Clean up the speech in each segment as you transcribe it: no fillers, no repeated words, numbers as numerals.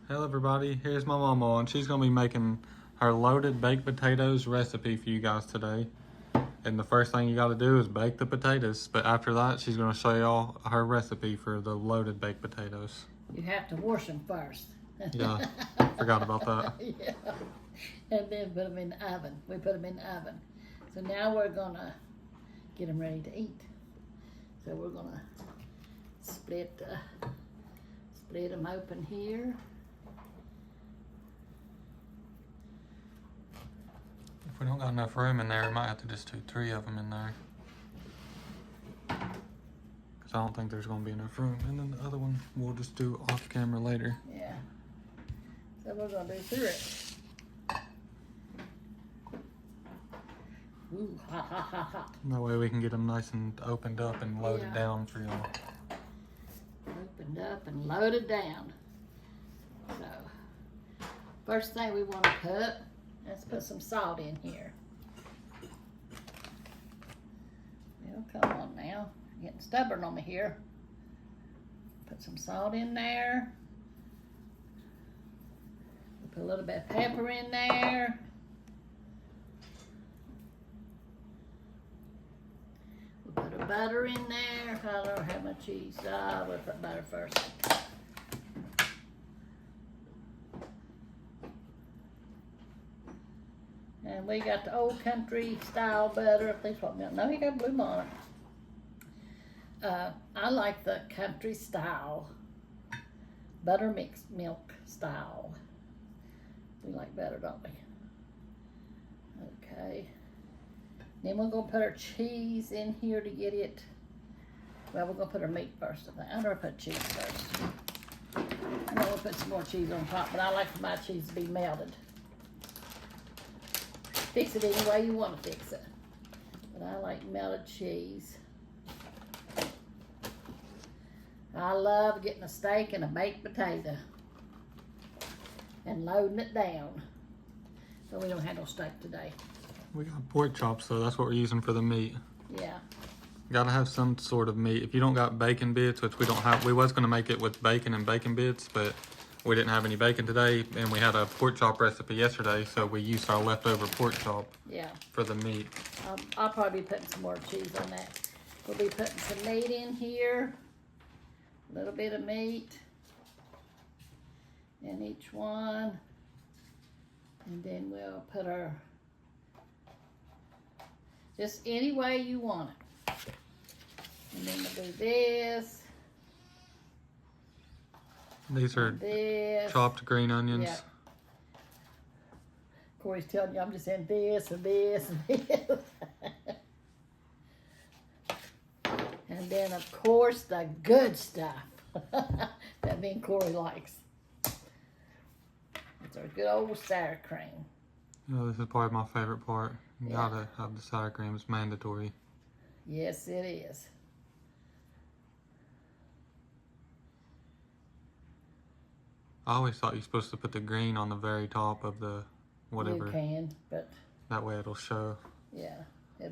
Hello everybody, here's my Mamaw, and she's going to be making her loaded baked potatoes recipe for you guys today. And the first thing you got to do is bake the potatoes, but after that she's going to show y'all her recipe for the loaded baked potatoes. You have to wash them first. Yeah, forgot about that. Yeah, and then put them in the oven. We put them in the oven. So now we're going to get them ready to eat. So we're going to split them open here. If we don't got enough room in there, we might have to just do 3 of them in there. Because I don't think there's going to be enough room. And then the other one we'll just do off camera later. Yeah. So we're going to do 3. Ooh, hot, hot, hot, hot. That way we can get them nice and opened up and loaded down for y'all. Opened up and loaded down. So, first thing we want to put, let's put some salt in here. Well, come on now. You're getting stubborn on me here. Put some salt in there. We'll put a little bit of pepper in there. We'll put a butter in there. I don't have my cheese. We'll put butter first. And we got the old country style butter. I think what milk. No, he got blue on it. I like the country style butter mixed milk style. We like better, don't we? Okay. Then we're gonna put our cheese in here to get it. Well, we're gonna put our meat first. I think I'm gonna put cheese first. I'm gonna put some more cheese on top, but I like for my cheese to be melted. Fix it any way you want to fix it. But I like melted cheese. I love getting a steak and a baked potato and loading it down. But we don't have no steak today. We got pork chops, so that's what we're using for the meat. Yeah. Gotta have some sort of meat. If you don't got bacon bits, which we don't have, we was gonna make it with bacon and bacon bits, but we didn't have any bacon today, and we had a pork chop recipe yesterday, so we used our leftover pork chop for the meat. I'll probably be putting some more cheese on that. We'll be putting some meat in here. A little bit of meat in each one. And then we'll put our, just any way you want it. And then we'll do this. These are chopped green onions. Yeah. Corey's telling you I'm just saying this and this and this. And then, of course, the good stuff that me and Corey likes. It's our good old sour cream. Oh, this is probably my favorite part. You gotta have the sour cream. It's mandatory. Yes, it is. I always thought you're supposed to put the green on the very top of the whatever. You can, but that way it'll show. Yeah.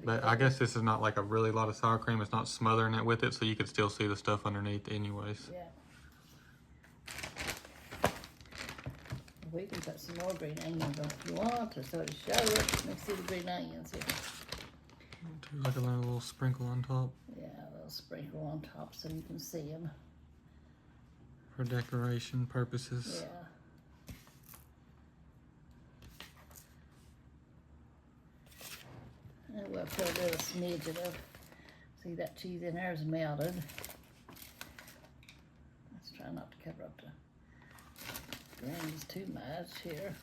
But I guess this is not like a really lot of sour cream. It's not smothering it with it, so you could still see the stuff underneath anyways. Yeah. We can put some more green onions on if you want to sort of show it. Let me see the green onions here. Do like a little sprinkle on top. Yeah, a little sprinkle on top so you can see them. For decoration purposes. Yeah. And we'll put a little smidgen of, see that cheese in there is melted. Let's try not to cover up the greens too much here.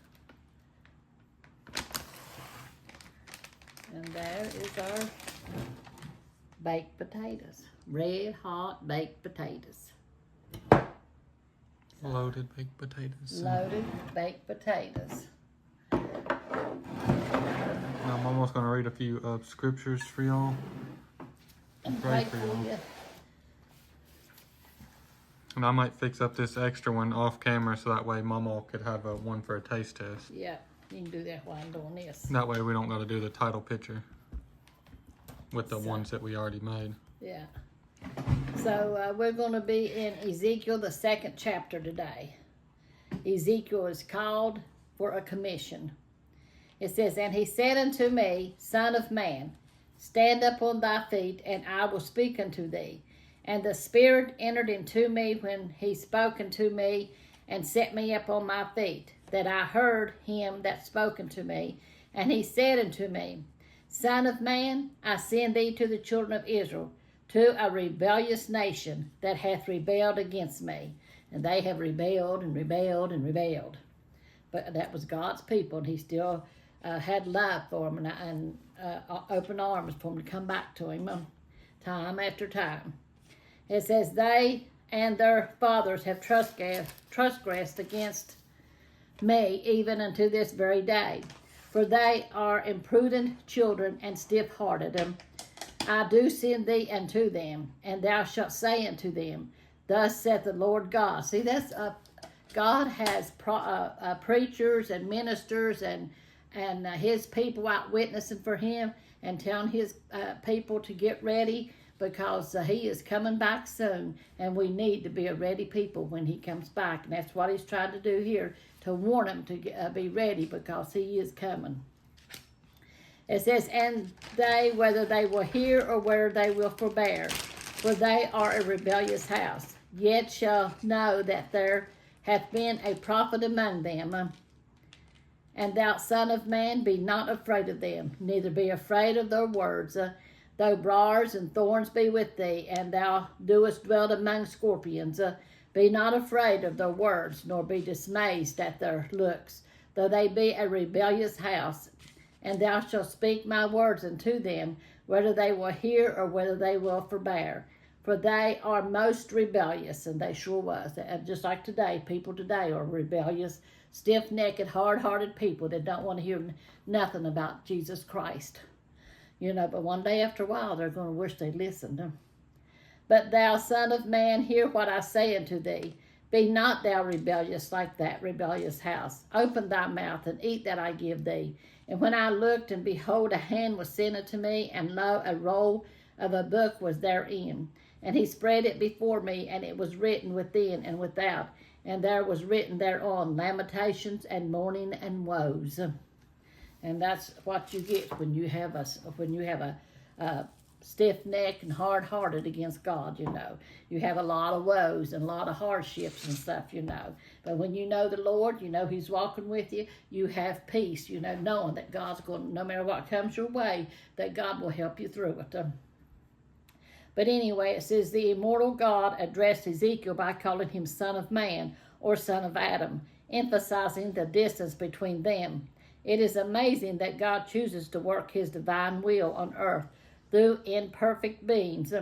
And there is our baked potatoes. Red hot baked potatoes. Loaded baked potatoes. Loaded baked potatoes. Now I'm almost going to read a few scriptures for y'all. And pray for you. And I might fix up this extra one off camera so that way Mama could have one for a taste test. Yeah, you can do that while I'm doing this. That way we don't got to do the title picture with the ones that we already made. Yeah. So we're going to be in Ezekiel, the 2nd chapter today. Ezekiel is called for a commission. It says, and he said unto me, Son of man, stand up on thy feet, and I will speak unto thee. And the Spirit entered into me when he spoke unto me, and set me up on my feet, that I heard him that spoke unto me. And he said unto me, Son of man, I send thee to the children of Israel, to a rebellious nation that hath rebelled against me. And they have rebelled and rebelled and rebelled. But that was God's people, and he still had love for them and open arms for them to come back to him time after time. It says, they and their fathers have transgressed against me even unto this very day. For they are imprudent children and stiff-hearted. I do send thee unto them, and thou shalt say unto them, Thus saith the Lord God. See, that's God has preachers and ministers and his people out witnessing for him and telling his people to get ready, because he is coming back soon, and we need to be a ready people when he comes back. And that's what he's trying to do here, to warn them to be ready, because he is coming. It says, and they, whether they will hear or whether they will forbear, for they are a rebellious house, yet shall know that there hath been a prophet among them. And thou, son of man, be not afraid of them, neither be afraid of their words. Though briars and thorns be with thee, and thou doest dwell among scorpions, be not afraid of their words, nor be dismayed at their looks, though they be a rebellious house. And thou shalt speak my words unto them, whether they will hear or whether they will forbear. For they are most rebellious, and they sure was. And just like today, people today are rebellious, stiff-necked, hard-hearted people that don't want to hear nothing about Jesus Christ. You know, but one day after a while, they're going to wish they listened. But thou, son of man, hear what I say unto thee. Be not thou rebellious like that rebellious house. Open thy mouth, and eat that I give thee. And when I looked, and behold, a hand was sent unto me, and lo, a roll of a book was therein. And he spread it before me, and it was written within and without. And there was written thereon lamentations and mourning and woes. And that's what you get when you have a stiff neck and hard-hearted against God, you know. You have a lot of woes and a lot of hardships and stuff, you know. But when you know the Lord, you know he's walking with you, you have peace, you know, knowing that God's going, no matter what comes your way, that God will help you through it. But anyway, it says, the immortal God addressed Ezekiel by calling him Son of Man or Son of Adam, emphasizing the distance between them. It is amazing that God chooses to work his divine will on earth through imperfect beings.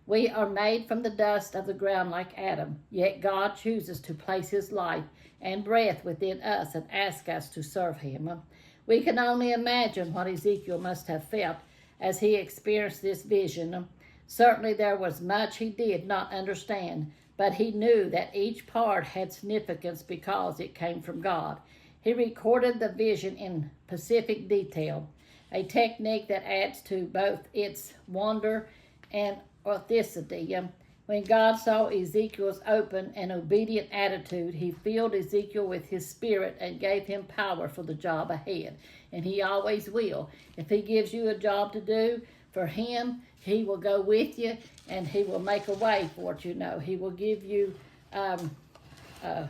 We are made from the dust of the ground like Adam, yet God chooses to place his life and breath within us and ask us to serve him. We can only imagine what Ezekiel must have felt as he experienced this vision. Certainly there was much he did not understand, but he knew that each part had significance because it came from God. He recorded the vision in specific detail, a technique that adds to both its wonder and authenticity. When God saw Ezekiel's open and obedient attitude, he filled Ezekiel with his spirit and gave him power for the job ahead. And he always will. If he gives you a job to do for him, he will go with you, and he will make a way for it, you know. He will give you, he'll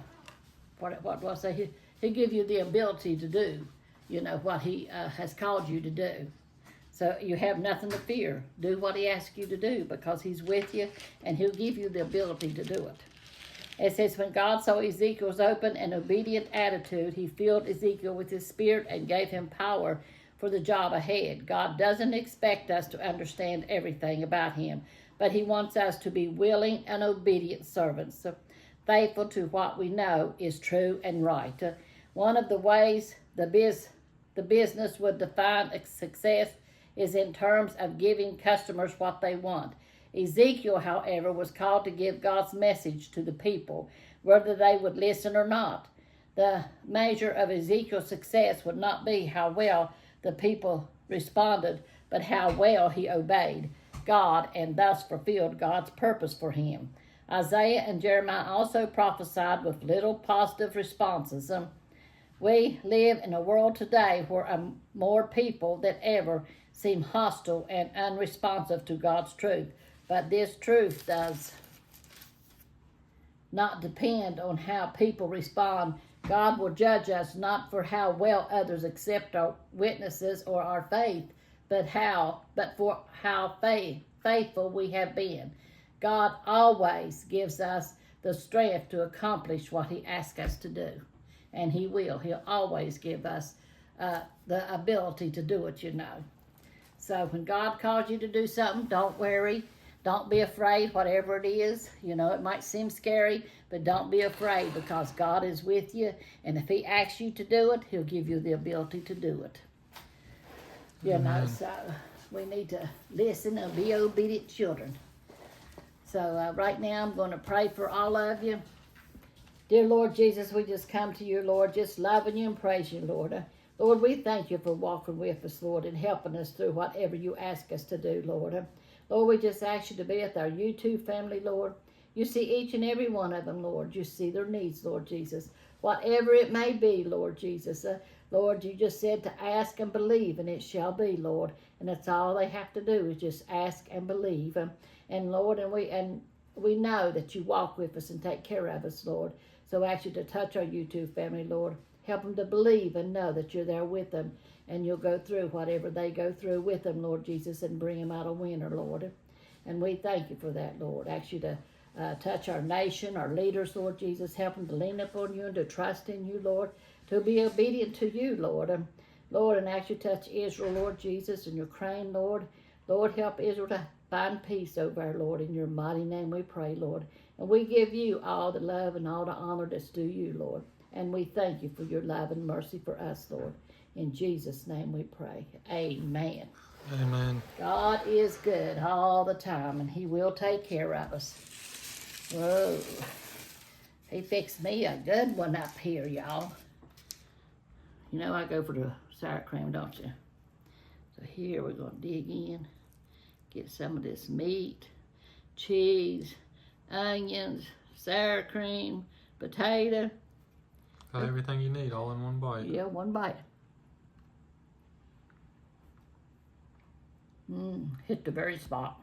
give you the ability to do, you know, what he has called you to do. So you have nothing to fear. Do what he asks you to do, because he's with you, and he'll give you the ability to do it. It says, when God saw Ezekiel's open and obedient attitude, he filled Ezekiel with his spirit and gave him power for the job ahead. God doesn't expect us to understand everything about him, but he wants us to be willing and obedient servants, faithful to what we know is true and right. One of the ways the business would define success is in terms of giving customers what they want. Ezekiel, however, was called to give God's message to the people, whether they would listen or not. The measure of Ezekiel's success would not be how well the people responded, but how well he obeyed God and thus fulfilled God's purpose for him. Isaiah and Jeremiah also prophesied with little positive responses. We live in a world today where more people than ever seem hostile and unresponsive to God's truth. But this truth does not depend on how people respond. God will judge us not for how well others accept our witnesses or our faith, but for how faithful we have been. God always gives us the strength to accomplish what He asks us to do. And He will. He'll always give us the ability to do it, you know. So when God calls you to do something, don't worry. Don't be afraid, whatever it is. You know, it might seem scary, but don't be afraid because God is with you. And if He asks you to do it, He'll give you the ability to do it. You know, so we need to listen and be obedient children. So right now I'm going to pray for all of you. Dear Lord Jesus, we just come to you, Lord, just loving you and praising you, Lord. Lord, we thank you for walking with us, Lord, and helping us through whatever you ask us to do, Lord. Lord, we just ask you to be with our YouTube family, Lord. You see each and every one of them, Lord. You see their needs, Lord Jesus. Whatever it may be, Lord Jesus. Lord, you just said to ask and believe, and it shall be, Lord. And that's all they have to do is just ask and believe. And Lord, and we know that you walk with us and take care of us, Lord. So I ask you to touch our YouTube family, Lord. Help them to believe and know that you're there with them. And you'll go through whatever they go through with them, Lord Jesus, and bring them out a winner, Lord. And we thank you for that, Lord. I ask you to touch our nation, our leaders, Lord Jesus. Help them to lean upon you and to trust in you, Lord. To be obedient to you, Lord. Lord, and I ask you to touch Israel, Lord Jesus, and Ukraine, Lord. Lord, help Israel to find peace over our Lord. In your mighty name we pray, Lord. And we give you all the love and all the honor that's due you, Lord. And we thank you for your love and mercy for us, Lord. In Jesus' name we pray. Amen. Amen. God is good all the time, and He will take care of us. Whoa. He fixed me a good one up here, y'all. You know I go for the sour cream, don't you? So here we're going to dig in, get some of this meat, cheese, onions, sour cream, potato. Got everything you need all in one bite. Yeah, one bite. Hit the very spot.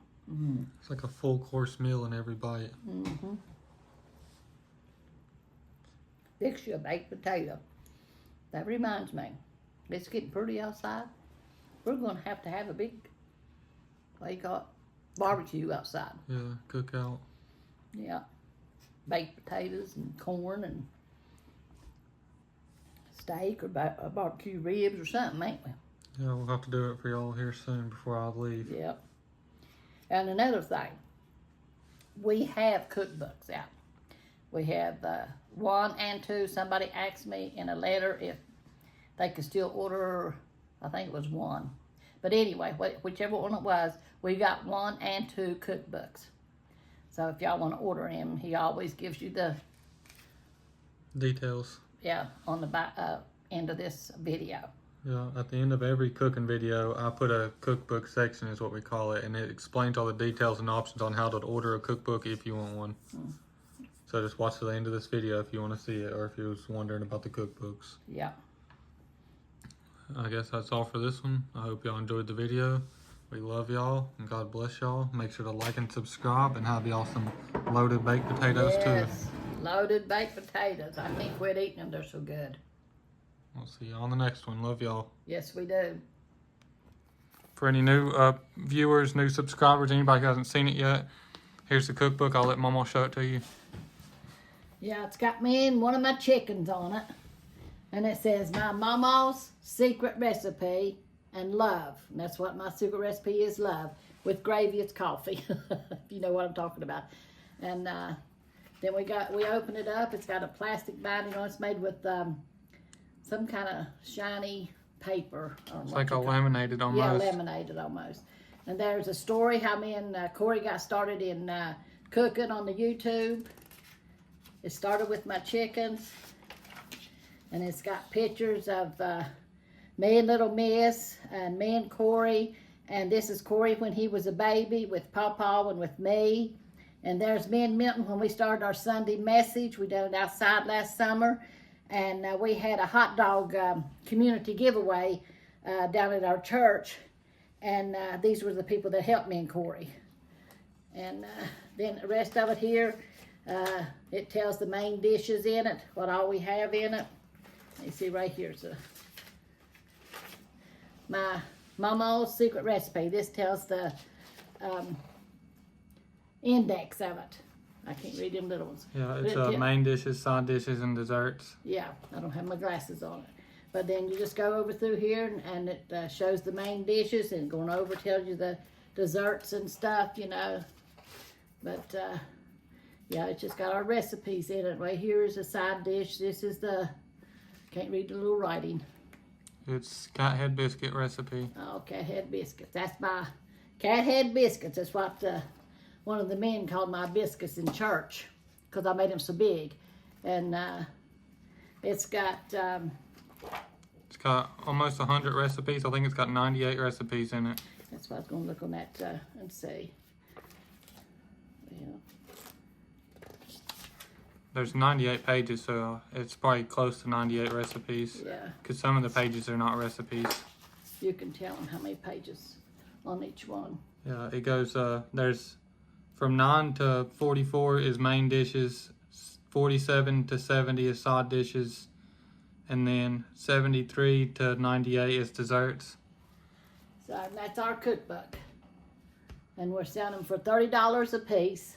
It's like a full course meal in every bite. Fix you a baked potato. That reminds me, it's getting pretty outside. We're going to have a big, what do you call it, barbecue outside. Yeah, cookout. Yeah, baked potatoes and corn and steak or barbecue ribs or something, ain't we? Yeah, we'll have to do it for y'all here soon before I leave. Yep. And another thing, we have cookbooks out. We have 1 and 2. Somebody asked me in a letter if they could still order, I think it was 1. But anyway, whichever one it was, we got 1 and 2 cookbooks. So if y'all want to order him, he always gives you the details. Yeah, on the back, end of this video. Yeah, at the end of every cooking video, I put a cookbook section, is what we call it, and it explains all the details and options on how to order a cookbook if you want one. So just watch to the end of this video if you want to see it, or if you're just wondering about the cookbooks. Yeah. I guess that's all for this one. I hope y'all enjoyed the video. We love y'all, and God bless y'all. Make sure to like and subscribe, and have y'all some loaded baked potatoes too. Loaded baked potatoes. I can't quit eating them. They're so good. We'll see you on the next one. Love y'all. Yes, we do. For any new viewers, new subscribers, anybody who hasn't seen it yet, here's the cookbook. I'll let Mama show it to you. Yeah, it's got me and one of my chickens on it. And it says, my Mamaw's secret recipe and love. And that's what my secret recipe is, love. With gravy, it's coffee. If you know what I'm talking about. And then we open it up. It's got a plastic binding on it. It's made with some kind of shiny paper. It's like a laminated almost. Yeah, laminated almost. And there's a story how me and Corey got started in cooking on the YouTube. It started with my chickens. And it's got pictures of me and little Miss and me and Corey. And this is Corey when he was a baby with Pawpaw and with me. And there's me in Milton when we started our Sunday message. We done it outside last summer. And we had a hot dog community giveaway down at our church. And these were the people that helped me and Corey. And then the rest of it here, it tells the main dishes in it, what all we have in it. You see right here's my Mamaw's secret recipe. This tells the index of it. I can't read them little ones. Yeah, it's main dishes, side dishes, and desserts. Yeah, I don't have my glasses on it. But then you just go over through here and it shows the main dishes, and going over tells you the desserts and stuff, you know. But yeah, it's just got our recipes in it. Right here is a side dish. This is the, can't read the little writing. It's cat head biscuit recipe. Oh, cat head biscuits. That's my cat head biscuits. That's what one of the men called my biscuits in church, because I made them so big. And it's got almost 100 recipes. I think it's got 98 recipes in it. That's what I was going to look on that and see. Yeah. There's 98 pages, so it's probably close to 98 recipes. Yeah. Because some of the pages are not recipes. You can tell them how many pages on each one. Yeah, it goes, there's from 9 to 44 is main dishes, 47 to 70 is side dishes, and then 73 to 98 is desserts. So that's our cookbook. And we're selling them for $30 a piece.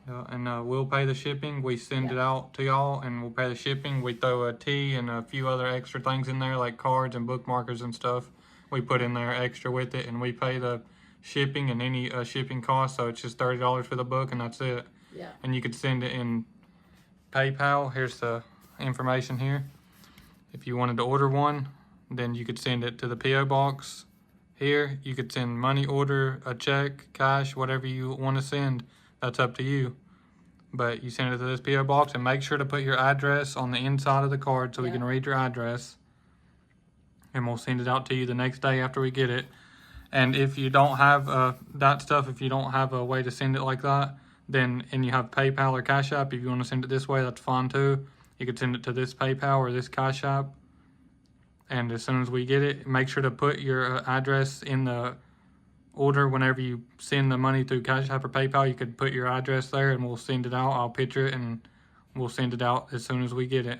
Yeah, and we'll pay the shipping. We send it out to y'all, and we'll pay the shipping. We throw a tea and a few other extra things in there, like cards and bookmarkers and stuff. We put in there extra with it, and we pay the shipping and any shipping costs. So it's just $30 for the book, and that's it. Yeah. And you could send it in PayPal. Here's the information here. If you wanted to order one, then you could send it to the P.O. box. Here, you could send money order, a check, cash, whatever you want to send. That's up to you. But you send it to this P.O. box, and make sure to put your address on the inside of the card so we can read your address. And we'll send it out to you the next day after we get it. And if you don't have that stuff, if you don't have a way to send it like that, then, and you have PayPal or Cash App, if you want to send it this way, that's fine too. You could send it to this PayPal or this Cash App. And as soon as we get it, make sure to put your address in the order. Whenever you send the money through Cash App or PayPal, you could put your address there, and we'll send it out. I'll picture it, and we'll send it out as soon as we get it.